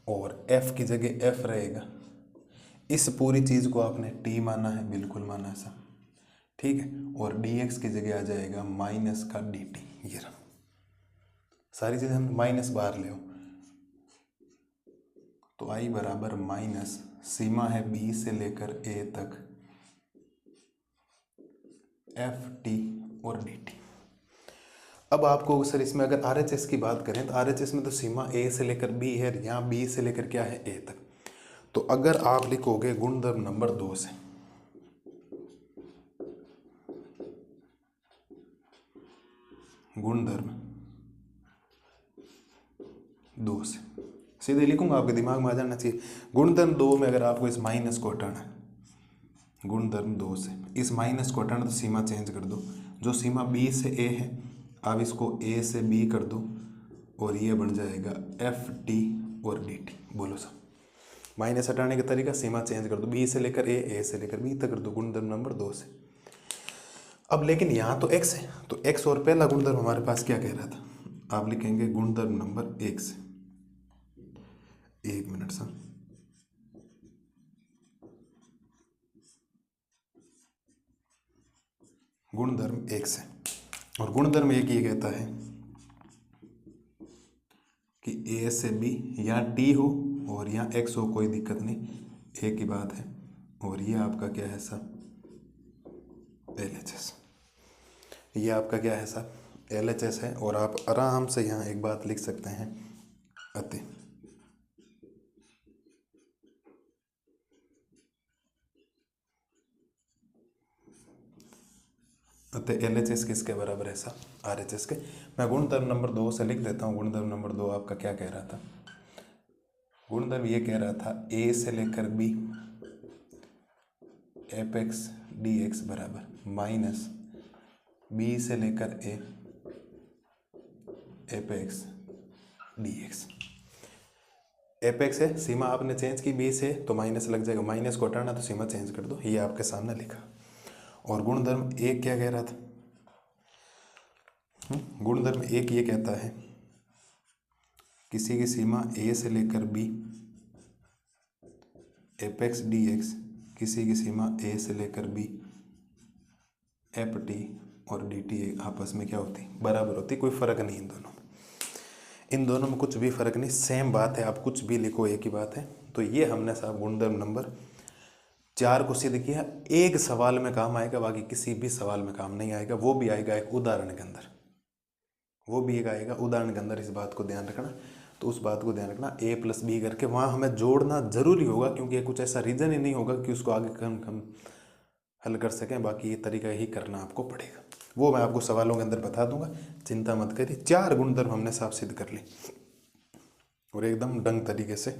और f की जगह f रहेगा। इस पूरी चीज़ को आपने t माना है, बिल्कुल माना है साहब, ठीक है, और dx की जगह आ जाएगा माइनस का dt। ये रहा, सारी चीज़ें हम माइनस बाहर ले आओ, तो i बराबर माइनस सीमा है b से लेकर a तक एफ टी और डी टी। अब आपको सर इसमें अगर RHS की बात करें तो RHS में तो सीमा a से लेकर b है, यहाँ b से लेकर क्या है a तक। तो अगर आप लिखोगे गुणधर्म नंबर 2 से, गुणधर्म 2 से सीधे लिखूंगा, आपके दिमाग में आ जाना चाहिए। गुणधर्म 2 में अगर आपको इस माइनस को हटाना है, गुणधर्म 2 से। इस माइनस को हटाना तो सीमा चेंज कर दो, जो सीमा बी से ए है अब इसको ए से बी कर दो और ये बन जाएगा एफ टी और डी टी। बोलो सब। माइनस हटाने का तरीका, सीमा चेंज कर दो, बी से लेकर ए से लेकर बी तक कर दो, गुणधर्म नंबर 2 से। अब लेकिन यहाँ तो x है, तो x और पहला गुणधर्म हमारे पास क्या कह रहा था, आप लिखेंगे गुणधर्म नंबर 1 से। 1 मिनट सर, गुणधर्म 1 से। और गुणधर्म 1 ये कहता है कि a से b या t हो और यहाँ x हो, कोई दिक्कत नहीं, एक ही बात है। और ये आपका क्या है साहब, LHS। ये आपका क्या है साहब, LHS है। और आप आराम से यहाँ एक बात लिख सकते हैं, अति। अतः LHS किसके बराबर है साहब, RHS के। मैं गुणधर्म नंबर 2 से लिख देता हूँ। गुणधर्म नंबर 2 आपका क्या कह रहा था, गुणधर्म ये कह रहा था a से लेकर b fx dx बराबर माइनस b से लेकर a fx dx। fx है, सीमा आपने चेंज की b से तो माइनस लग जाएगा, माइनस को हटाना तो सीमा चेंज कर दो, ये आपके सामने लिखा। और गुणधर्म 1 क्या कह रहा था, गुणधर्म 1 ये कहता है किसी की सीमा a से लेकर b fx dx, किसी की सीमा a से लेकर b ft और dt आपस में क्या होती, बराबर होती, कोई फर्क नहीं इन दोनों में कुछ भी फर्क नहीं, सेम बात है, आप कुछ भी लिखो एक ही बात है। तो ये हमने साहब गुणधर्म नंबर 4 को सिद्ध किया। एक सवाल में काम आएगा, बाकी किसी भी सवाल में काम नहीं आएगा, वो भी आएगा एक उदाहरण के अंदर, वो भी एक आएगा उदाहरण के अंदर। इस बात को ध्यान रखना, तो उस बात को ध्यान रखना, a + b करके वहाँ हमें जोड़ना जरूरी होगा, क्योंकि कुछ ऐसा रीज़न ही नहीं होगा कि उसको आगे कम हल कर सकें, बाकी ये तरीका ही करना आपको पड़ेगा, वो मैं आपको सवालों के अंदर बता दूंगा, चिंता मत करिए। 4 गुणधर्म हमने साफ सिद्ध कर ली और एकदम ढंग तरीके से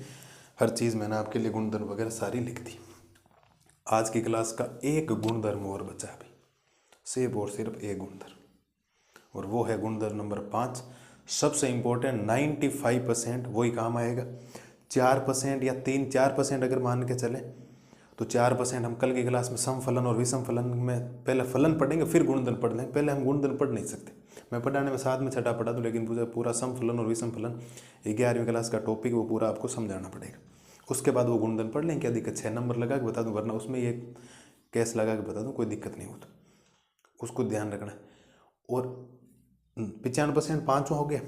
हर चीज़ मैंने आपके लिए गुणधर्म वगैरह सारी लिख दी। आज की क्लास का एक गुणधर्म और बचा अभी, सिर्फ और सिर्फ एक गुणधर्म, और वो है गुणधर्म नंबर 5। सबसे इम्पोर्टेंट, 95% वही काम आएगा। 4% या 4% अगर मान के चले तो 4% हम कल की क्लास में सम फलन और विषम फलन में पहले फलन पढ़ेंगे, फिर गुणधर्म पढ़ लेंगे। पहले हम गुणधर्म पढ़ नहीं सकते, मैं पढ़ाने में साथ में छठा पढ़ा दूँ, लेकिन पूरा सम फलन और विषम फलन 11वीं क्लास का टॉपिक वो पूरा आपको समझाना पड़ेगा। उसके बाद वो गुणधर्म पढ़ लेंगे, क्या दिक्कत, 6 नंबर लगा के बता दूँ, वरना उसमें ये कैस लगा के बता दूँ, कोई दिक्कत नहीं होता, उसको ध्यान रखना है। और 95% 5 हो गया,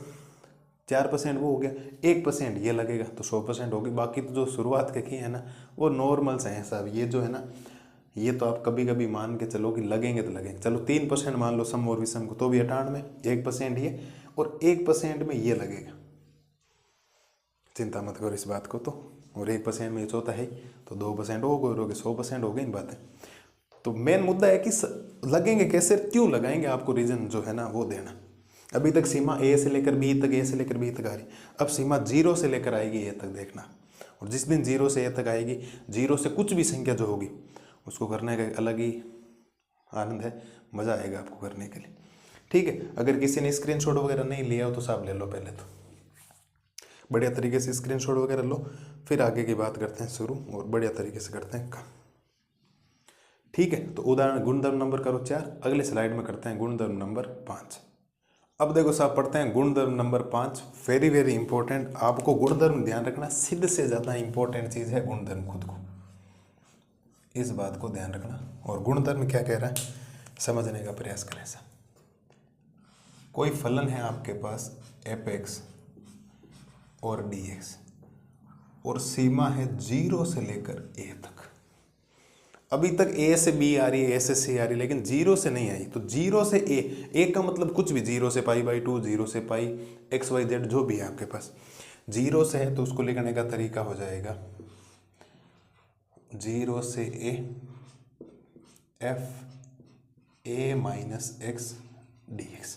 4% वो हो गया, 1% ये लगेगा तो 100% होगी। बाकी तो जो शुरुआत के की है ना वो नॉर्मल से हैं साहब, ये जो है ना ये तो आप कभी कभी मान के चलो कि लगेंगे तो लगेंगे। चलो 3% मान लो सम और विषम को, तो भी 98, 1% ये और 1% में ये लगेगा, चिंता मत करो इस बात को। तो और 1% में ये चौथा है, तो 2% हो गए, 100% हो गई इन बातें। तो मेन मुद्दा है कि लगेंगे कैसे, क्यों लगाएंगे, आपको रीजन जो है ना वो देना। अभी तक सीमा a से लेकर b तक, a से लेकर b तक आ रही, अब सीमा 0 से लेकर आएगी a तक, देखना। और जिस दिन 0 से a तक आएगी, 0 से कुछ भी संख्या जो होगी उसको करने का अलग ही आनंद है, मज़ा आएगा आपको करने के लिए। ठीक है, अगर किसी ने स्क्रीनशॉट वगैरह नहीं लिया हो तो साहब ले लो, पहले तो बढ़िया तरीके से स्क्रीनशॉट वगैरह लो, फिर आगे की बात करते हैं शुरू और बढ़िया तरीके से करते हैं काम। ठीक है, तो उदाहरण गुणधर्म नंबर करो 4, अगले स्लाइड में करते हैं गुणधर्म नंबर 5। अब देखो साहब पढ़ते हैं गुणधर्म नंबर 5, वेरी वेरी इंपॉर्टेंट। आपको गुणधर्म ध्यान रखना, सिद्ध से ज़्यादा इंपॉर्टेंट चीज़ है गुणधर्म खुद को, इस बात को ध्यान रखना। और गुणधर्म क्या कह रहा है समझने का प्रयास करें साहब। कोई फलन है आपके पास fx और dx और सीमा है 0 से लेकर a तक। अभी तक a से b आ रही है, a से c आ रही है, लेकिन 0 से नहीं आई। तो 0 से a का मतलब कुछ भी, 0 से π/2, 0 से पाई xyz जो भी है आपके पास, 0 से है तो उसको लिखने का तरीका हो जाएगा 0 से a f a - x dx।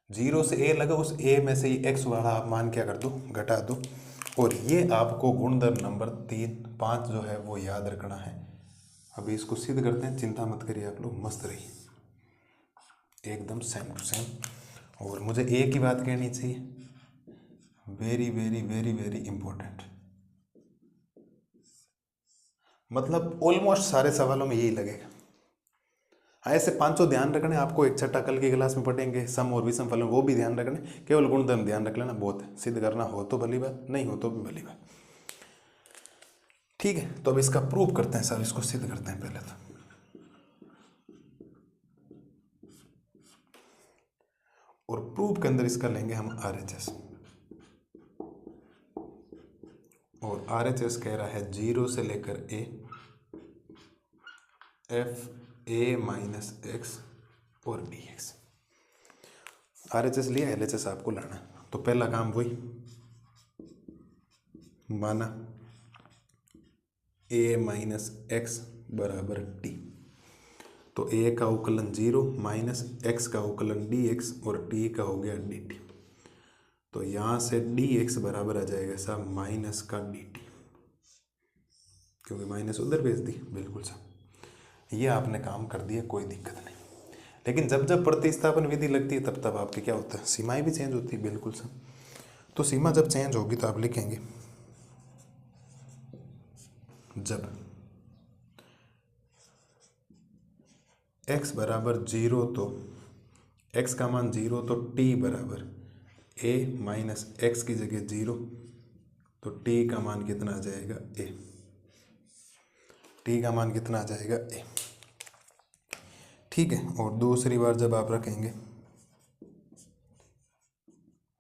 0 से a लगा, उस a में से x वाला आप मान क्या कर दो, घटा दो। और ये आपको गुणधर्म नंबर 3, 5 जो है वो याद रखना है, अभी इसको सिद्ध करते हैं, चिंता मत करिए आप लोग, मस्त रहिए एकदम सेम टू सेम। और मुझे एक ही बात कहनी चाहिए, very very very very important, मतलब ऑलमोस्ट सारे सवालों में यही लगेगा। ऐसे पांचों ध्यान रखने आपको, एक छठा कल की क्लास में पढ़ेंगे, सम और विषम फलन, वो भी ध्यान रखने, केवल गुणधर्म ध्यान रख लेना बहुत है। सिद्ध करना हो तो भली बात, नहीं हो तो भी भली बात। ठीक है, तो अब इसका प्रूफ करते हैं सर, इसको सिद्ध करते हैं पहले तो। और प्रूफ के अंदर इसका लेंगे हम RHS, और RHS कह रहा है 0 से लेकर a f a minus x और dx। RHS लिया, LHS आपको लाना है। तो पहला काम वही, माना a माइनस एक्स बराबर t, तो a का अवकलन 0 माइनस x का अवकलन dx और t का हो गया dt। तो यहाँ से dx बराबर आ जाएगा साहब माइनस का dt, क्योंकि माइनस उधर भेज दी, बिल्कुल साहब ये आपने काम कर दिया, कोई दिक्कत नहीं। लेकिन जब जब प्रतिस्थापन विधि लगती है तब तब आपके क्या होता है, सीमाएं भी चेंज होती है, बिल्कुल साहब। तो सीमा जब चेंज होगी तो आप लिखेंगे जब x बराबर 0 तो x का मान 0 तो t बराबर a माइनस एक्स की जगह 0, तो t का मान कितना आ जाएगा a, t का मान कितना आ जाएगा a। ठीक है, और दूसरी बार जब आप रखेंगे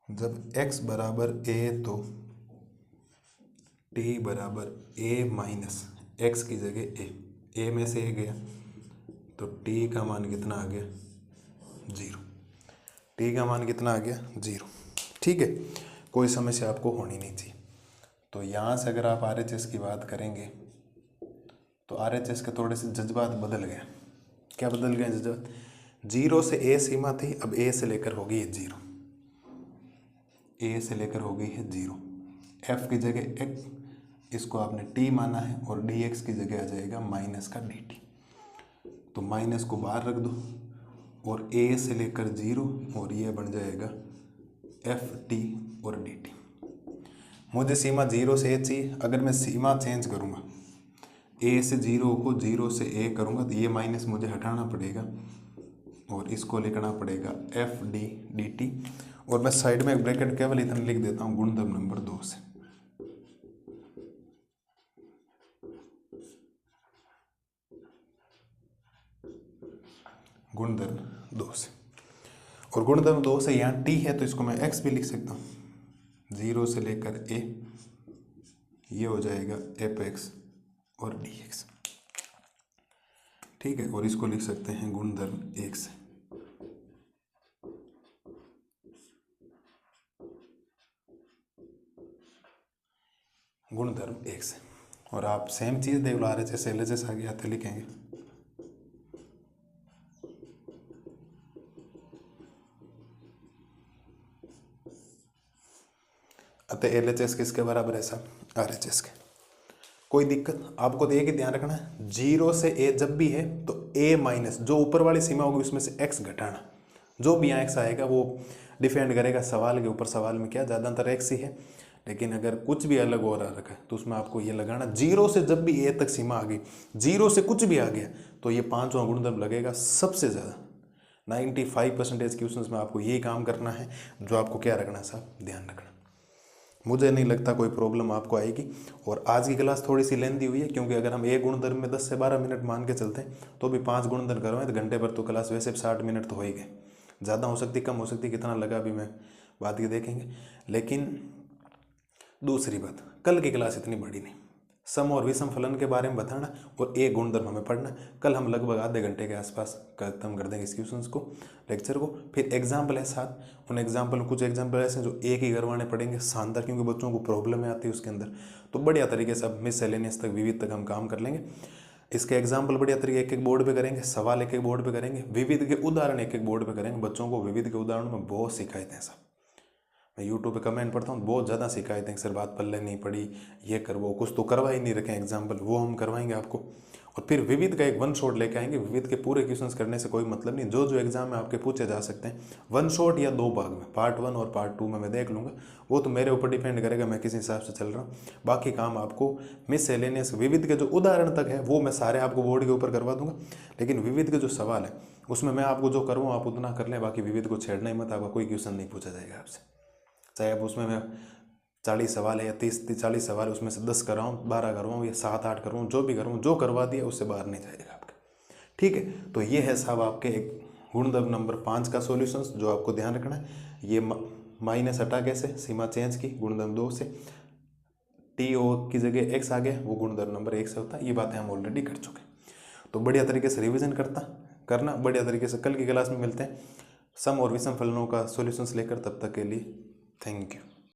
जब x बराबर a तो t बराबर a माइनस एक्स की जगह a में से a गया तो t का मान कितना आ गया 0, t का मान कितना आ गया 0। ठीक है, कोई समस्या आपको होनी नहीं थी। तो यहाँ से अगर आप RHS की बात करेंगे तो RHS के थोड़े से जज्बात बदल गए। क्या बदल गए जज्बात? 0 से a सीमा थी, अब a से लेकर हो गई है 0, a से लेकर हो गई है 0, f की जगह x, इसको आपने t माना है, और dx की जगह आ जाएगा माइनस का dt। तो माइनस को बाहर रख दो और a से लेकर 0, और ये बन जाएगा ft और dt। मुझे सीमा 0 से a चाहिए, अगर मैं सीमा चेंज करूँगा a से 0 को 0 से a करूँगा तो ये माइनस मुझे हटाना पड़ेगा और इसको लिखना पड़ेगा fd dt। और मैं साइड में एक ब्रैकेट केवल इतना लिख देता हूँ गुणधर्म नंबर 2 से, गुणधर्म 2 से। और गुणधर्म 2 से यहाँ t है तो इसको मैं x भी लिख सकता हूँ, 0 से लेकर a, ये हो जाएगा fx और dx। ठीक है, और इसको लिख सकते हैं गुणधर्म 1 से, गुणधर्म 1 से। और आप सेम चीज़ देख लो, RHS LHS आगे आते लिखेंगे। अतः LHS किसके बराबर है साहब? RHS के। कोई दिक्कत आपको तो एक ही ध्यान रखना है, 0 से a जब भी है तो a माइनस जो ऊपर वाली सीमा होगी उसमें से x घटाना, जो भी यहाँ x आएगा वो डिपेंड करेगा सवाल के ऊपर। सवाल में क्या ज़्यादातर x ही है, लेकिन अगर कुछ भी अलग हो रहा रखा है तो उसमें आपको ये लगाना 0 से जब भी a तक सीमा आ गई, 0 से कुछ भी आ गया तो ये पांचवा गुणधर्म लगेगा सबसे ज़्यादा। 95% क्वेश्चंस में आपको यही काम करना है, जो आपको क्या रखना है साहब, ध्यान रखना। मुझे नहीं लगता कोई प्रॉब्लम आपको आएगी। और आज की क्लास थोड़ी सी लेंदी हुई है, क्योंकि अगर हम एक गुणधर्म में 10 से 12 मिनट मान के चलते हैं तो भी 5 गुणधर्म करवाएं तो घंटे पर तो क्लास वैसे 60 मिनट तो हो ही गए। ज़्यादा हो सकती, कम हो सकती, कितना लगा अभी मैं बात के देखेंगे। लेकिन दूसरी बात, कल की क्लास इतनी बड़ी नहीं, सम और विषम फलन के बारे में बताना और एक गुणधर्म हमें पढ़ना। कल हम लगभग आधे घंटे के आसपास खत्म कर देंगे इस क्वेश्चंस को, लेक्चर को। फिर एग्जाम्पल है साथ, उन एग्जाम्पल में कुछ एग्जाम्पल ऐसे हैं जो एक ही करवाने पड़ेंगे, शानदार, क्योंकि बच्चों को प्रॉब्लम आती है उसके अंदर। तो बढ़िया तरीके से अब मिसलेनियस तक, विविध तक हम काम कर लेंगे। इसके एग्जाम्पल बढ़िया तरीके एक एक बोर्ड पे करेंगे, सवाल एक एक बोर्ड पे करेंगे, विविध के उदाहरण एक एक बोर्ड पे करेंगे। बच्चों को विविध के उदाहरण में बहुत शिकायतें हैं साहब, मैं यूट्यूब पे कमेंट पढ़ता हूँ, बहुत ज़्यादा शिकायतें, सर बात पल्ले नहीं पड़ी, ये कर वो, कुछ तो करवा ही नहीं रखे एग्जाम्पल, वो हम करवाएंगे आपको। और फिर विविध का एक वन शॉट लेके आएंगे। विविध के पूरे क्वेश्चंस करने से कोई मतलब नहीं, जो जो एग्जाम में आपके पूछे जा सकते हैं वन शॉट या 2 भाग में, पार्ट 1 और पार्ट 2 में मैं देख लूँगा, वो तो मेरे ऊपर डिपेंड करेगा मैं किस हिसाब से चल रहा हूँ। बाकी काम आपको मिससेलेनियस विविध के जो उदाहरण तक है वो मैं सारे आपको बोर्ड के ऊपर करवा दूंगा, लेकिन विविध के जो सवाल है उसमें मैं आपको जो करवाऊँ आप उतना कर लें, बाकी विविध को छेड़ना ही मत, आपका कोई क्वेश्चन नहीं पूछा जाएगा आपसे। चाहे आप उसमें मैं 40 सवाल है या 30-40 सवाल है उसमें से 10 कराऊँ, 12 करवाऊँ या 7-8 करवाऊँ, जो भी करवाऊँ, जो करवा दिया उससे बाहर नहीं जाएगा आपका। ठीक है, तो ये है साहब आपके एक गुणधर्म नंबर 5 का सॉल्यूशंस जो आपको ध्यान रखना है। ये माइनस हटा कैसे, सीमा चेंज की गुणधर्म 2 से, टी ओ की जगह एक्स आ गया, वो गुणधर्म नंबर 1 से होता है। ये बातें हम ऑलरेडी कर चुके हैं, तो बढ़िया तरीके से रिविजन करना बढ़िया तरीके से। कल की क्लास में मिलते हैं सम और विषम फलनों का सॉल्यूशंस लेकर, तब तक के लिए थैंक यू।